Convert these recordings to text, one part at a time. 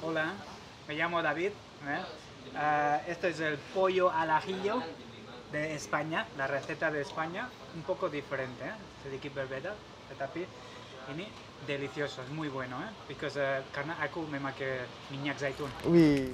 Hola, me llamo David. Esto es el pollo al ajillo de España, la receta de España, un poco diferente, sedikit berbeda, tetapi ini delicioso, es muy bueno, karena aku memakai minyak zaitun. Wih.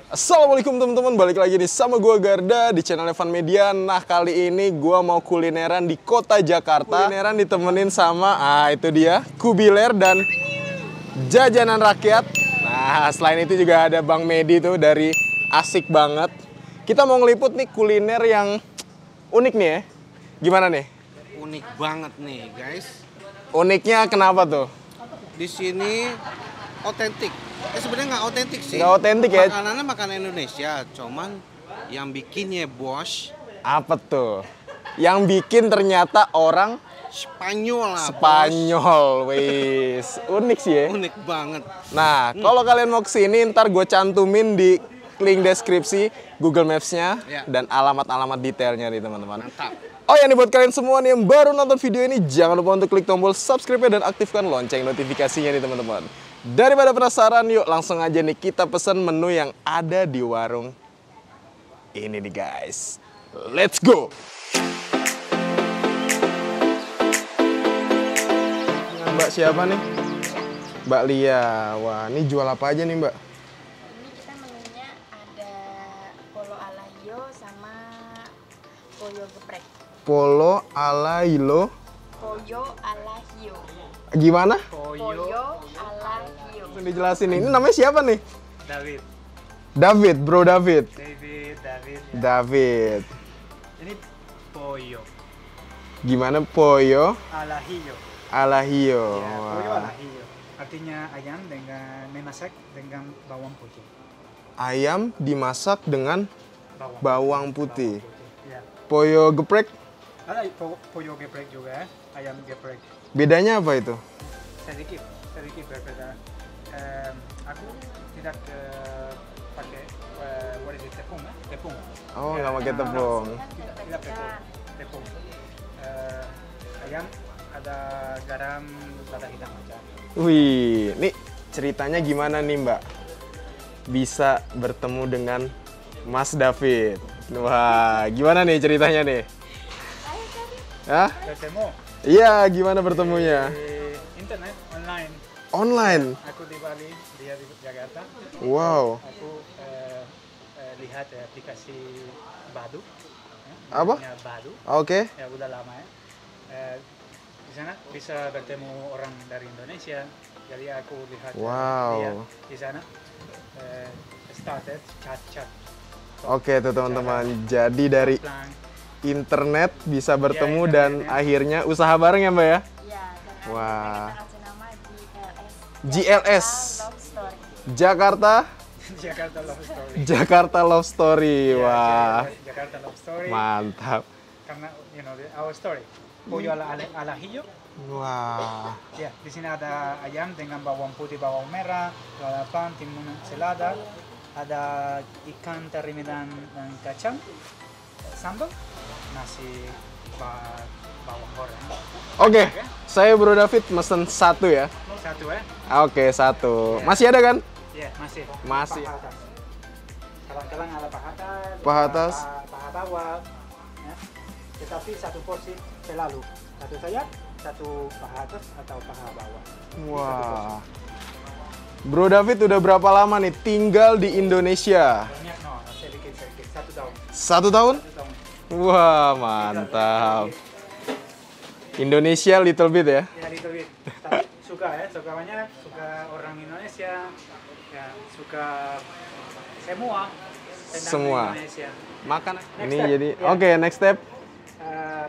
Assalamualaikum teman-teman, balik lagi nih sama gua Garda di channel Evan Media. Nah, kali ini gua mau kulineran di kota Jakarta. Kulineran ditemenin sama, itu dia, Kubiler dan jajanan rakyat. Nah, selain itu juga ada Bang Medi tuh dari Asik Banget. Kita mau ngeliput nih kuliner yang unik nih ya. Gimana nih? Unik banget nih, guys. Uniknya kenapa tuh? Di sini otentik. Sebenarnya nggak otentik sih. Nggak otentik ya? Makanannya makanan Indonesia, cuman yang bikinnya bos Apa tuh? Yang bikin ternyata orang Spanyol lah. Spanyol, wis. Unik sih ya. Bos. Unik banget. Nah, kalau kalian mau kesini, ntar gue cantumin di link deskripsi Google Maps-nya Ya. dan alamat-alamat detailnya nih teman-teman. Mantap. Oh ya, nih buat kalian semua nih yang baru nonton video ini, jangan lupa untuk klik tombol subscribe dan aktifkan lonceng notifikasinya nih teman-teman. Daripada penasaran, yuk langsung aja nih kita pesen menu yang ada di warung ini nih guys. Let's go! Mbak siapa nih? Mbak Lia. Wah, ini jual apa aja nih Mbak? Ini kita menunya ada polo ala hio sama pollo geprek. Polo ala hilo. Pollo ala hio. Gimana? Pollo ala hio. Langsung dijelasin nih. Ini namanya siapa nih? David, David, Bro David. David, ya. David. Ini pollo Gimana pollo al ajillo. ala hio? Ya, pollo Wah. al ajillo. Artinya ayam dengan memasak dengan bawang putih. Ayam dimasak dengan bawang putih. Ya. Pollo geprek, Ada pollo geprek juga, ayam geprek. bedanya apa itu? Sedikit berbeda. Aku tidak pakai what is it, tepung, tepung. Oh, Ya, nggak pakai tepung. Tidak pakai tepung. Ayam ada garam, lada hitam aja. Wih, nih ceritanya gimana nih Mbak? Bisa bertemu dengan Mas David. Wah, gimana nih ceritanya nih? Hah? Bertemu Iya, gimana bertemunya? di internet online. Online. Aku di Bali, dia di Jakarta. Wow. Aku lihat aplikasi Badu. Apa? namanya Badu. Oke. Ya udah lama ya. Di sana bisa bertemu orang dari Indonesia. Jadi aku lihat Wow. dia di sana. Started chat. Oke tuh teman-teman. Jadi dari Plan. internet bisa bertemu Iya, dan internetnya. akhirnya usaha bareng ya Mbak ya? Ya, dengan Wah. kita kasih nama GLS. GLS. Love Story. Jakarta, Jakarta Love Story. Jakarta Love Story. Ya, Wah, Jakarta Love Story. mantap. Karena our story. Pollo al ajillo. Wah, Ya, di sini ada ayam dengan bawang putih, bawang merah, lalapan, timun selada, ada ikan teri dan kacang, sambal, nasi, bawang goreng. oke. Saya Bro David mesen satu ya. Satu ya? Oke, satu. Masih ada kan? Ya, masih. Masih. Paha atas. Kadang-kadang ada paha atas, Paha atas. paha bawah. Ya. Tetapi satu porsi selalu. Satu sayap, satu paha atas atau paha bawah. Wah. Bro David udah berapa lama nih tinggal di Indonesia? Banyak, no, sedikit. 1 tahun. 1 tahun? 1 tahun. Wah, mantap. Indonesia little bit ya? Ya, little bit. Tapi suka banyak, suka orang Indonesia, ya, suka semua tentang Semua. Indonesia. Makan Next ini step, jadi ya. oke, next step Eh,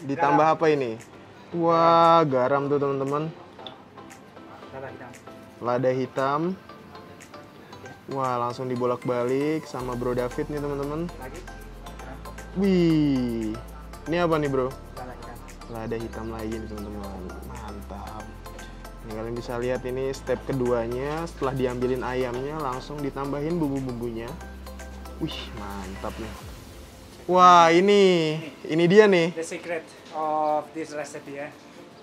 ditambah garam. apa ini? Wah, garam tuh teman-teman. Lada hitam. Lada hitam. Wah, langsung dibolak-balik sama Bro David nih teman-teman. Lagi. Wih, ini apa nih bro? Lada hitam. Lada hitam lagi nih teman-teman. Mantap. Nih, kalian bisa lihat ini step keduanya. Setelah diambilin ayamnya, langsung ditambahin bumbu-bumbunya. Wih, mantap nih. Wah, ini dia nih. The secret of this recipe ya.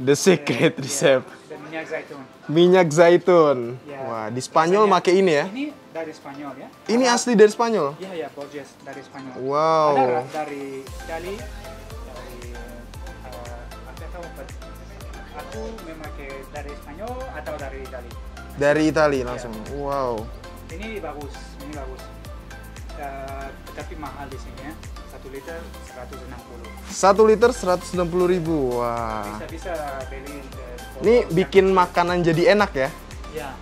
The secret recipe. The minyak zaitun. Minyak zaitun. Ya. Wah, di Spanyol Biasanya make ini ya? Ini dari Spanyol ya. Ini asli dari Spanyol? Iya ya, Borges dari Spanyol. Wow. Ada dari Itali, dari apa tahu apa? Aku memakai dari Spanyol atau dari Itali. Dari Itali langsung. Wow. Ini bagus, ini bagus. Tapi mahal di sini ya. 1 liter 160. 1 liter 160.000. Wah. Bisa beli. Ini bikin makanan jadi enak ya? Ya.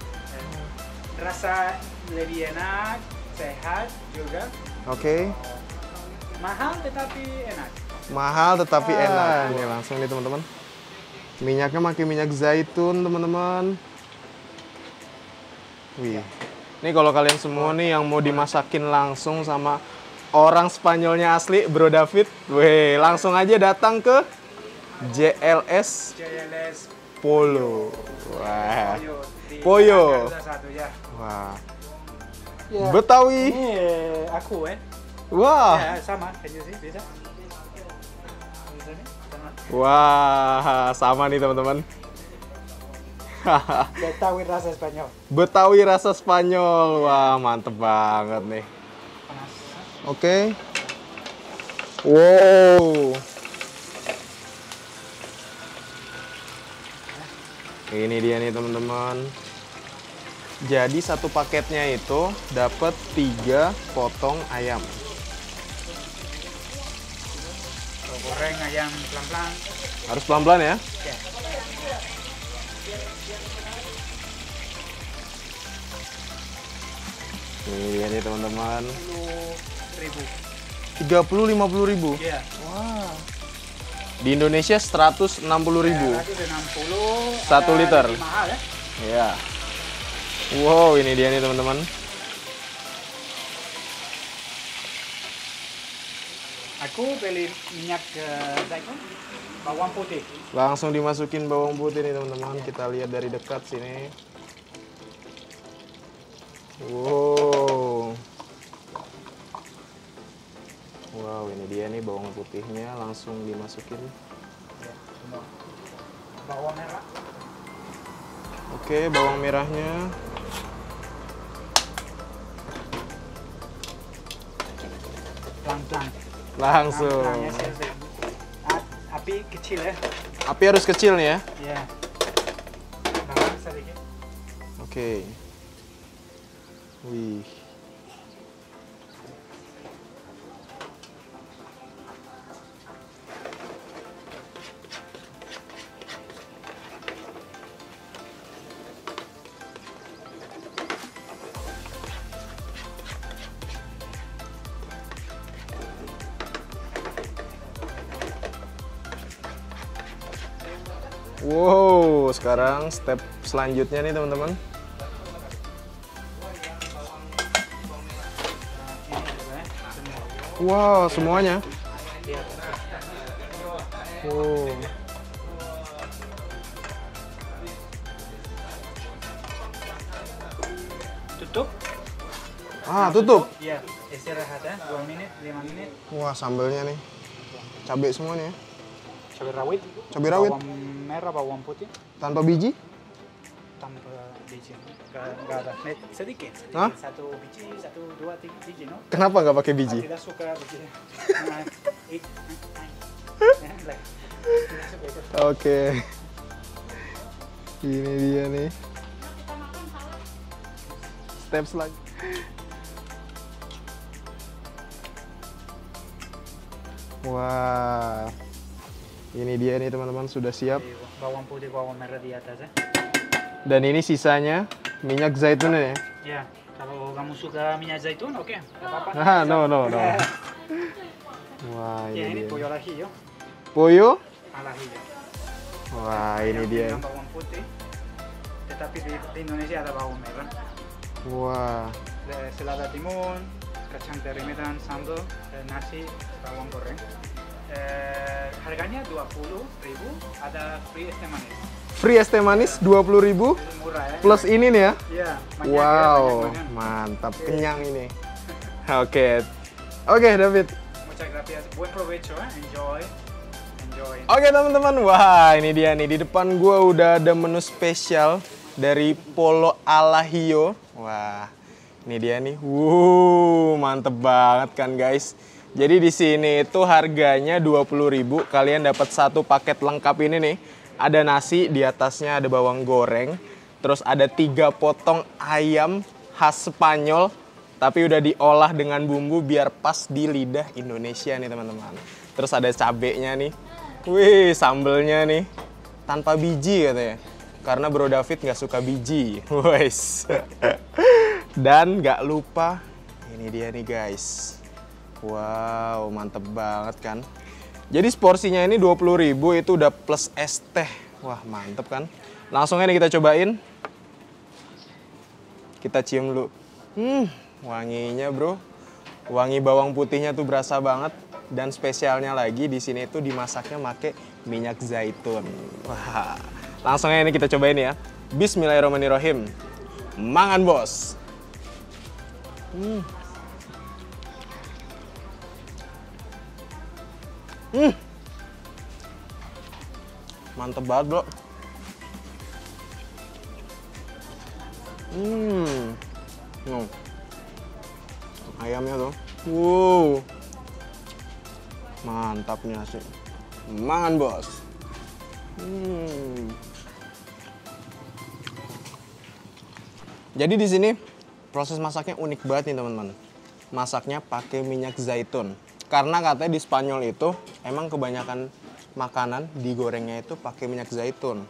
Rasa lebih enak, sehat juga. Oke. Mahal tetapi enak. Mahal tetapi enak. Ini langsung nih teman-teman. Minyaknya pakai minyak zaitun teman-teman. Wih. Ini kalau kalian semua nih yang mau dimasakin langsung sama orang Spanyolnya asli, Bro David, weh, langsung aja datang ke JLS Polo. Wah. Pollo. Ya. Wah. Ya. Betawi. Ini aku Wah. Ya, sama aja sih, bisa. Bisa nih, sama. Wah, sama nih teman-teman. Betawi rasa Spanyol. Betawi rasa Spanyol. Wah, mantep banget nih. Panas. Oke. Wow. Ini dia nih teman-teman. Jadi satu paketnya itu dapat 3 potong ayam. Goreng ayam pelan-pelan. Harus pelan-pelan ya. Ya. Ini dia nih teman-teman. 50.000. 30-50.000. Iya. Wah. Di Indonesia 160.000. 160. 1 liter. Lebih mahal ya. Iya. Wow, ini dia nih teman-teman. Aku beli minyak zaitun, bawang putih. Langsung dimasukin bawang putih nih teman-teman. Kita lihat dari dekat sini. Wow. Wow, ini dia nih bawang putihnya, langsung dimasukin. Ya, semua. Bawang merah. Oke, bawang merahnya. Pelan-pelan. Langsung. Pelan-pelan ya, sih. Api kecil ya. Api harus kecil nih ya. Iya. Bawang sedikit. Oke. Wih. Wow, sekarang step selanjutnya nih teman-teman. Ini juga ya. Semua. Wow, semuanya. Iya. Wow. Tutup. Ah, tutup. Iya. Istirahat ya. 2 menit, 5 menit. Wah, sambelnya nih. Cabai semuanya ya. Cabai rawit. Cabai rawit. Bawang merah, bawang putih. Tanpa biji? Tanpa biji. Nggak ada. Sedikit. Hah? 1 biji, 1, 2, 3 biji, no? Kenapa nggak pakai biji? Tidak suka biji. Nah, ya, like, tidak suka itu. Oke. Ini dia nih. Step selanjutnya. Wah. Ini dia nih teman-teman, sudah siap. Bawang putih, bawang merah di atas ya. Dan ini sisanya minyak zaitunnya ya. Ya, kalau kamu suka minyak zaitun, oke, nggak apa-apa. Ah, no. Wah, Ya, ini ini dia. pollo al ajillo, Pollo. al ajillo. Wah, ini Ayam dia. dengan bawang putih, tapi di Indonesia ada bawang merah. Wah. Selada timun, kacang terimitan, sambal, nasi, bawang goreng. Harganya 20.000, ada free es teh manis. Free es teh manis 20.000 Jadi murah ya. plus ini nih ya. Iya, banyak Wow, ya, banyak makan. mantap, kenyang ini. Oke. Oke, David. Muchas gracias. Buen provecho, enjoy. Enjoy. Oke teman-teman, wah ini dia nih, di depan gue udah ada menu spesial dari Polo Alahio. Wah, ini dia nih. Mantep banget kan guys. Jadi di sini itu harganya 20.000, kalian dapat satu paket lengkap ini nih. Ada nasi, di atasnya ada bawang goreng, terus ada 3 potong ayam khas Spanyol, tapi udah diolah dengan bumbu biar pas di lidah Indonesia nih teman-teman. Terus ada cabenya nih. Wih, sambelnya nih tanpa biji katanya. Karena Bro David nggak suka biji. Wes. Dan nggak lupa, ini dia nih guys. Wow, mantep banget kan. Jadi porsinya ini 20.000, itu udah plus es teh. Wah, mantep kan. Langsung aja nih kita cobain. Kita cium dulu. Wanginya bro. Wangi bawang putihnya tuh berasa banget. Dan spesialnya lagi di sini tuh dimasaknya pakai minyak zaitun. Wah, langsung aja nih kita cobain ya. Bismillahirrahmanirrahim. Mangan bos. Mantep banget bro. Ayamnya tuh. Mantapnya sih. Mangan bos. Jadi di sini proses masaknya unik banget nih teman-teman. Masaknya pakai minyak zaitun. Karena katanya di Spanyol itu emang kebanyakan makanan digorengnya itu pakai minyak zaitun.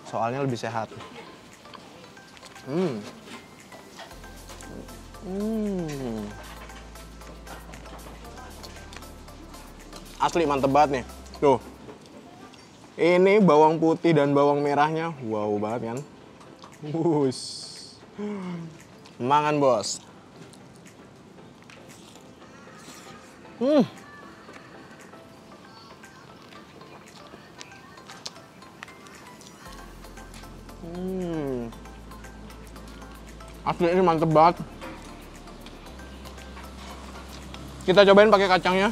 Soalnya lebih sehat. Asli mantep banget nih. Tuh. Ini bawang putih dan bawang merahnya. Wow banget kan. Mangan bos. Asli ini mantep banget. Kita cobain pakai kacangnya.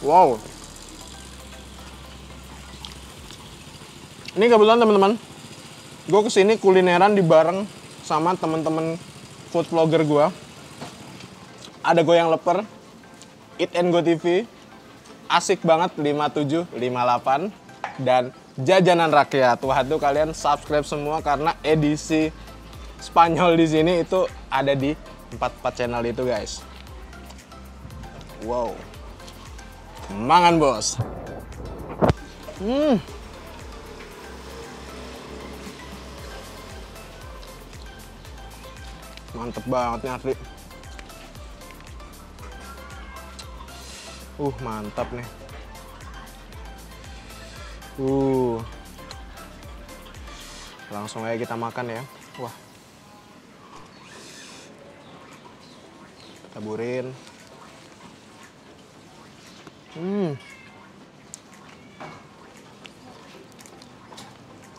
Wow. Ini kebetulan teman-teman, gue kesini kulineran di bareng sama teman-teman food vlogger gue. Ada Goyang Leper, Eat and Go TV, Asik Banget 57, 58, dan Jajanan Rakyat. Wah tuh kalian subscribe semua karena edisi Spanyol di sini itu ada di 4 channel itu guys. Wow. Mangan bos. Mantep banget nih asli. Mantap nih. Langsung aja kita makan ya. Wah. Taburin.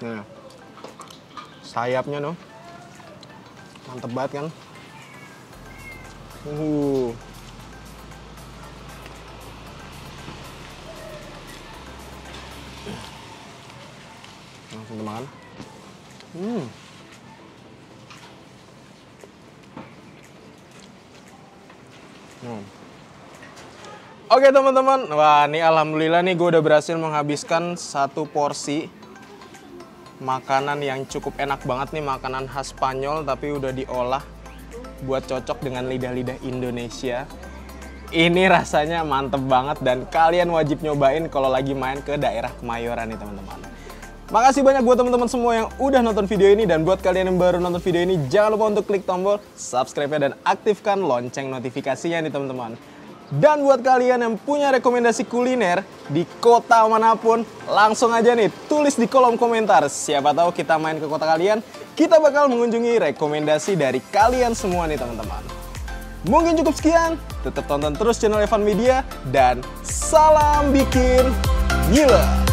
Nah, sayapnya noh, mantep banget kan? Langsung dimakan. Oke teman-teman, wah ini alhamdulillah nih gue udah berhasil menghabiskan 1 porsi makanan yang cukup enak banget nih, makanan khas Spanyol tapi udah diolah buat cocok dengan lidah-lidah Indonesia. Ini rasanya mantep banget dan kalian wajib nyobain kalau lagi main ke daerah Kemayoran nih teman-teman. Makasih banyak buat teman-teman semua yang udah nonton video ini, dan buat kalian yang baru nonton video ini jangan lupa untuk klik tombol subscribe-nya dan aktifkan lonceng notifikasinya nih teman-teman. Dan buat kalian yang punya rekomendasi kuliner di kota manapun, langsung aja nih tulis di kolom komentar. Siapa tahu kita main ke kota kalian, kita bakal mengunjungi rekomendasi dari kalian semua nih teman-teman. Mungkin cukup sekian, tetap tonton terus channel Evan Media, dan salam bikin gila!